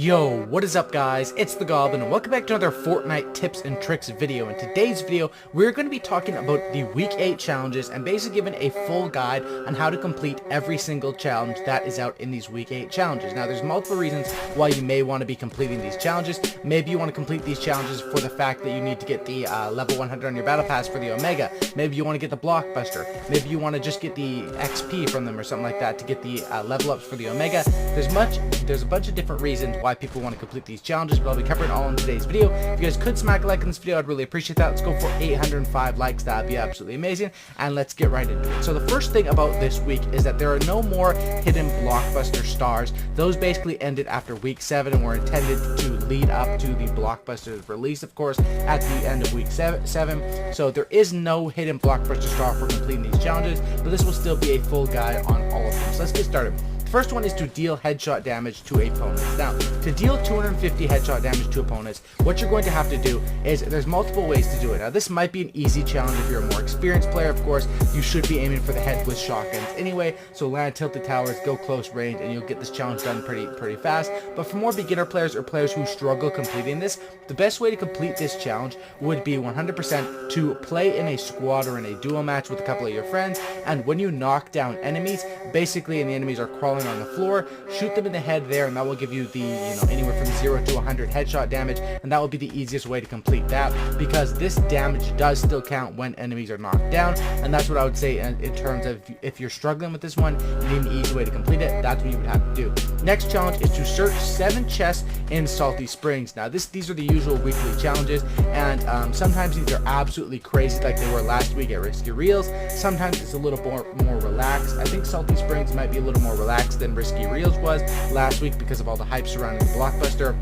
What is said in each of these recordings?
Yo, what is up guys? It's the Goblin and welcome back to another Fortnite tips and tricks video. In today's video, we're going to be talking about the week 8 challenges and basically giving a full guide on how to complete every single challenge that is out in these week 8 challenges. Now there's multiple reasons why you may want to be completing these challenges. Maybe you want to complete these challenges for the fact that you need to get the level 100 on your battle pass for the Omega. Maybe you want to get the blockbuster. Maybe you want to just get the XP from them or something like that to get the level ups for the Omega. There's a bunch of different reasons why people want to complete these challenges, but I'll be covering all in today's video. If you guys could smack a like in this video, I'd really appreciate that. Let's go for 805 likes. That'd be absolutely amazing, and let's get right into it. So the first thing about this week is that there are no more hidden blockbuster stars. Those basically ended after week 7 and were intended to lead up to the blockbuster release, of course, at the end of week 7. So there is no hidden blockbuster star for completing these challenges, but this will still be a full guide on all of them. So let's get started. First one is to deal headshot damage to opponents. Now, to deal 250 headshot damage to opponents, what you're going to have to do is, there's multiple ways to do it. Now, this might be an easy challenge if you're a more experienced player. Of course, you should be aiming for the head with shotguns anyway, so land tilted towers, go close range, and you'll get this challenge done pretty fast. But for more beginner players or players who struggle completing this, the best way to complete this challenge would be 100% to play in a squad or in a duo match with a couple of your friends, and when you knock down enemies, basically, and the enemies are crawling on the floor, shoot them in the head there, and that will give you the anywhere from 0 to 100 headshot damage, and that will be the easiest way to complete that, because this damage does still count when enemies are knocked down. And that's what I would say in terms of, if you're struggling with this one, you need an easy way to complete it. That's what you would have to do. Next challenge is to search 7 chests in Salty Springs. Now these are the usual weekly challenges, and sometimes these are absolutely crazy like they were last week at Risky Reels. Sometimes it's a little more relaxed. I think Salty Springs might be a little more relaxed than Risky Reels was last week because of all the hype surrounding the blockbuster.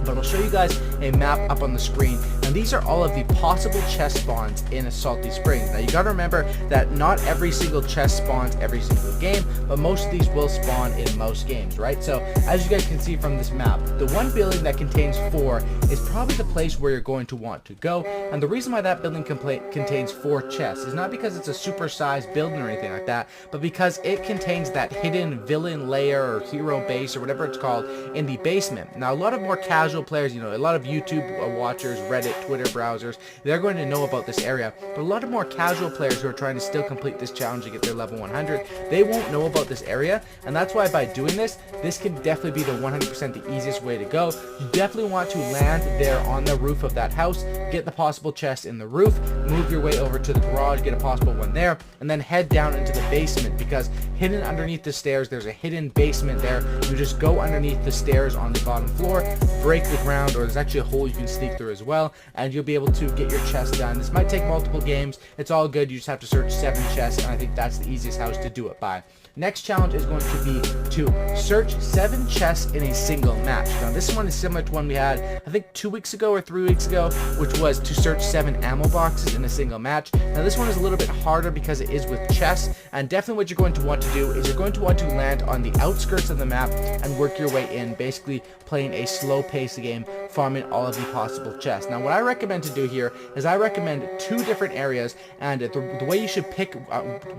But I'll show you guys a map up on the screen, and these are all of the possible chest spawns in a Salty Springs. Now you gotta remember that not every single chest spawns every single game, but most of these will spawn in most games, right? So as you guys can see from this map, the one building that contains 4 is probably the place where you're going to want to go. And the reason why that building contains 4 chests is not because it's a super sized building or anything like that, but because it contains that hidden villain lair or hero base or whatever it's called in the basement. Now a lot of more casual players, a lot of YouTube watchers, Reddit, Twitter browsers, they're going to know about this area, but a lot of more casual players who are trying to still complete this challenge to get their level 100, they won't know about this area. And that's why by doing this can definitely be the 100% the easiest way to go. You definitely want to land there on the roof of that house, get the possible chest in the roof, move your way over to the garage, get a possible one there, and then head down into the basement, because hidden underneath the stairs, there's a hidden basement there. You just go underneath the stairs on the bottom floor, break the ground, or there's actually a hole you can sneak through as well, and you'll be able to get your chest done. This might take multiple games. It's all good. You just have to search 7 chests, and I think that's the easiest house to do it by. Next challenge is going to be to search 7 chests in a single match. Now this one is similar to one we had, I think 2 weeks ago or 3 weeks ago, which was to search 7 ammo boxes in a single match. Now this one is a little bit harder because it is with chests, and definitely what you're going to want to do is you're going to want to land on the outskirts of the map and work your way in, basically playing a slow pace game, farming all of the possible chests. Now what I recommend to do here is I recommend 2 different areas, and the way you should pick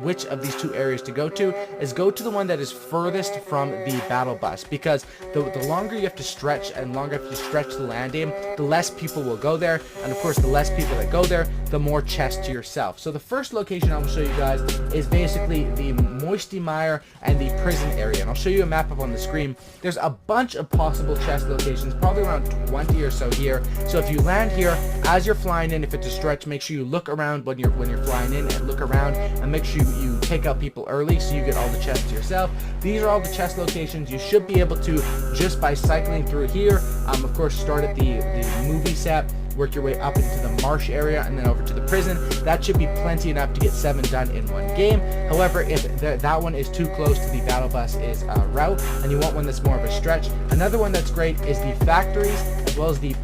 which of these 2 areas to go to is go to the one that is furthest from the battle bus, because the longer you have to stretch and longer you have to stretch the landing, the less people will go there, and of course the less people that go there, the more chests to yourself. So the first location I'm going to show you guys is basically the Moisty Mire and the prison area, and I'll show you a map up on the screen. There's a bunch of possible chest locations, probably around 20 or so here. So if you land here, as you're flying in, if it's a stretch, make sure you look around when you're flying in, and look around and make sure you take out people early so you get all the chests to yourself. These are all the chest locations. You should be able to, just by cycling through here, of course start at the movie set, work your way up into the marsh area, and then over to the prison. That should be plenty enough to get 7 done in one game. However, if that one is too close to the battle bus route, and you want one that's more of a stretch, another one that's great is the factories, as well as the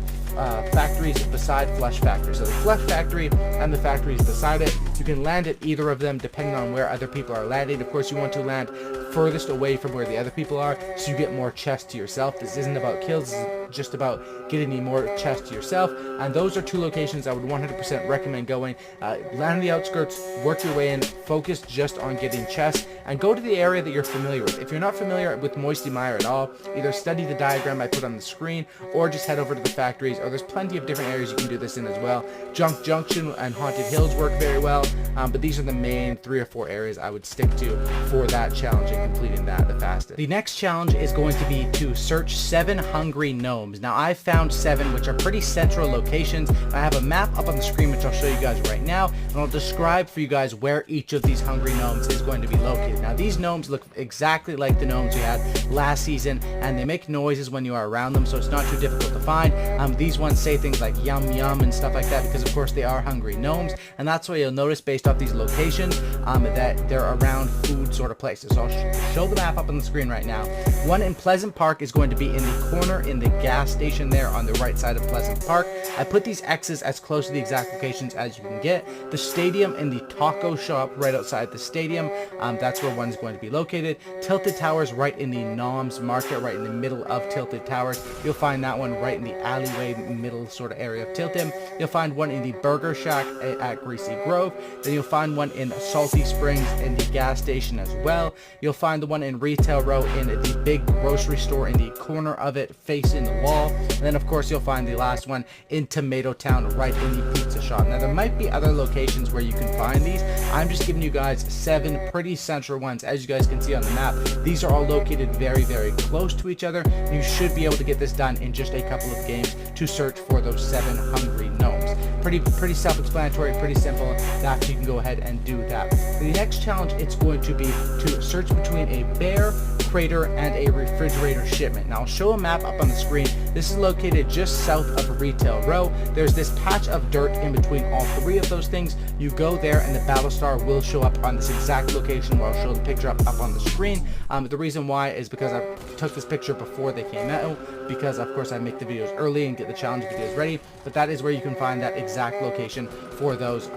factories beside Flesh Factory. So the Flesh Factory and the factories beside it, you can land at either of them depending on where other people are landing. Of course, you want to land furthest away from where the other people are so you get more chests to yourself. This isn't about kills, this is just about getting any more chests to yourself. And those are 2 locations I would 100% recommend going. Land on the outskirts, work your way in, focus just on getting chests, and go to the area that you're familiar with. If you're not familiar with Moisty Mire at all, either study the diagram I put on the screen or just head over to the factories, or there's plenty of different areas you can do this in as well. Junk Junction and Haunted Hills work very well, but these are the main 3 or 4 areas I would stick to for that challenge and completing that the fastest. The next challenge is going to be to search 7 hungry gnomes. Now I've found 7 which are pretty central locations. I have a map up on the screen which I'll show you guys right now, and I'll describe for you guys where each of these hungry gnomes is going to be located. Now these gnomes look exactly like the gnomes we had last season, and they make noises when you are around them, so it's not too difficult to find. These ones say things like yum yum and stuff like that because of course they are hungry gnomes, and that's why you'll notice based off these locations that they're around food sort of places. So I'll show the map up on the screen right now. One in Pleasant Park is going to be in the corner in the gas station there on the right side of Pleasant Park. I put these X's as close to the exact locations as you can get. The stadium and the taco shop right outside the stadium, that's where one's going to be located. Tilted Towers right in the Noms Market, right in the middle of Tilted Towers. You'll find that one right in the alleyway middle sort of area of Tilted. You'll find one in the Burger Shack at Greasy Grove. Then you'll find one in Salty Springs in the gas station as well. You'll find the one in Retail Row in the big grocery store in the corner of it facing the wall. And then of course you'll find the last one in Tomato Town right in the pizza shop. Now there might be other locations where you can find these. I'm just giving you guys 7 pretty central ones. As you guys can see on the map, these are all located very, very close to each other. You should be able to get this done in just a couple of games to search for those 7 hungry gnomes. Pretty self-explanatory, pretty simple. That you can go ahead and do that. For the next challenge, it's going to be to search between a bear, crater, and a refrigerator shipment. Now I'll show a map up on the screen. This is located just south of Retail Row. There's this patch of dirt in between all 3 of those things. You go there and the battle star will show up on this exact location where I'll show the picture up on the screen. The reason why is because I took this picture before they came out, because of course I make the videos early and get the challenge videos ready, but that is where you can find that exact location for those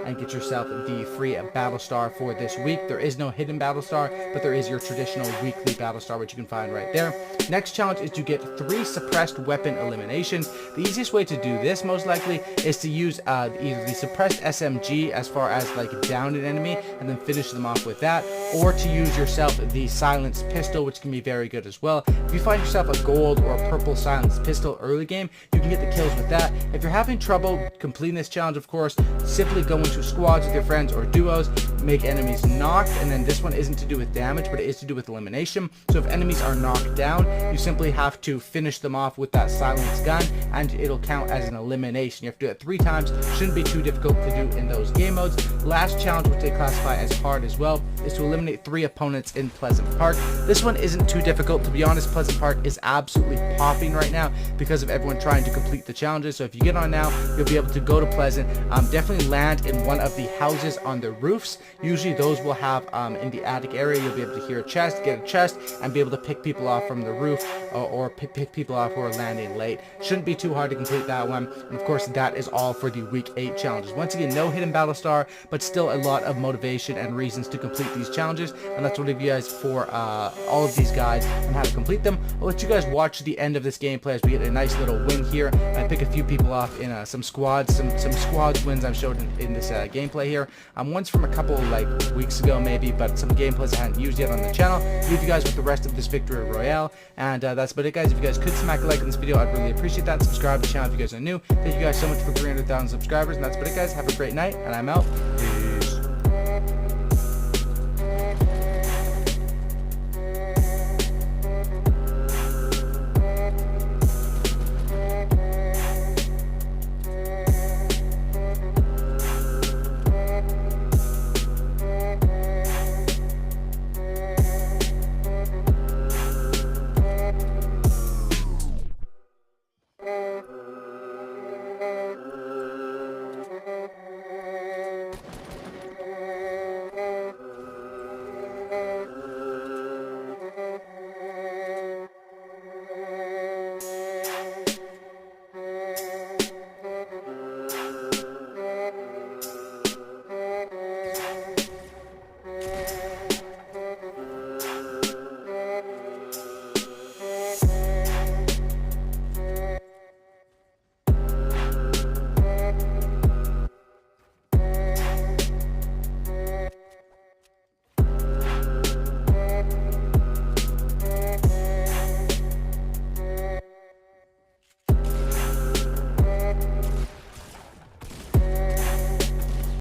and get yourself the free battle star for this week. There is no hidden battle star, but there is your traditional weekly battle star, which you can find right there. Next challenge is to get 3 suppressed weapon eliminations. The easiest way to do this most likely is to use either the suppressed SMG as far as like down an enemy and then finish them off with that, or to use yourself the silenced pistol, which can be very good as well. If you find yourself a gold or a purple silenced pistol early game, you can get the kills with that. If you're having trouble completing this challenge, of course, simply go into squads with your friends or duos, make enemies knocked, and then this one isn't to do with damage, but it is to do with elimination. So if enemies are knocked down, you simply have to finish them off with that silenced gun, and it'll count as an elimination. You have to do it 3 times. Shouldn't be too difficult to do in those game modes. Last challenge, which they classify as hard as well, is to eliminate 3 opponents in Pleasant Park. This one isn't too difficult. To be honest, Pleasant Park is absolutely popping right now because of everyone trying to complete the challenges. So if you get on now, you'll be able to go to Pleasant. Definitely land in one of the houses on the roofs. Usually those will have in the attic area, you'll be able to hear a chest, get a chest, and be able to pick people off from the roof or pick people off who are landing late. Shouldn't be too hard to complete that one. And of course, that is all for the week 8 challenges. Once again, no hidden battle star, but still a lot of motivation and reasons to complete these challenges. And that's what I'll give you guys for all of these guides on how to complete them. I'll let you guys watch the end of this gameplay as we get a nice little win here. I pick a few people off in some squads, some squads wins I've showed in this gameplay here. One's from a couple like weeks ago maybe, but some gameplays I hadn't used yet on the channel. Leave you guys with the rest of this victory royale, and that's about it, guys. If you guys could smack a like on this video, I'd really appreciate that. Subscribe to the channel if you guys are new. Thank you guys so much for 300,000 subscribers, and that's about it, guys. Have a great night, and I'm out.